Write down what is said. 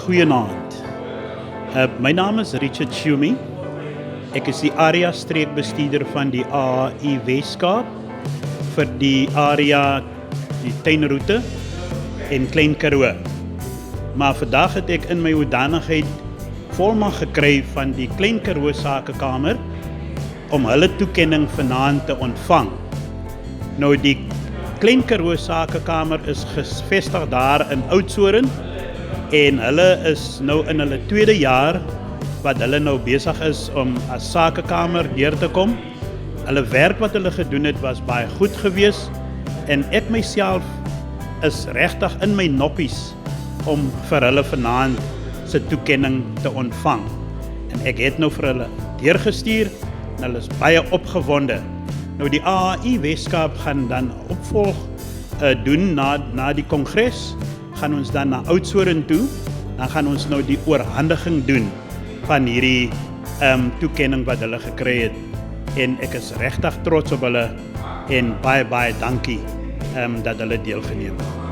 Goeienaand. My naam is Richard Schumi. Ek is die area streekbestuurder van die AAI Weskaap vir die area die tuinroete en Klein Karoo. Maar vandag het ek in my hoedanigheid volmag gekry van die Klein Karoo Sakekamer om hulle toekenning vanaand te ontvang. Nou die Klein Karoo Sakekamer is gevestig daar in Oudtshoorn en hulle is nou in hulle tweede jaar wat hulle nou besig is om as sakekamer deur te kom. Hulle werk wat hulle gedoen het was baie goed geweest en ek myself is regtig in my noppies om vir hulle vanaand se toekenning te ontvang. En ek het nou vir hulle deurgestuur en hulle is baie opgewonde. Nou die AAI Weskaap gaan dan opvolg doen na die kongres, gaan ons dan na Oudtshoorn toe, dan gaan ons nou die oorhandiging doen van hierdie toekenning wat hulle gekry het. En ek is regtig trots op hulle en baie dankie dat hulle deelgeneem het.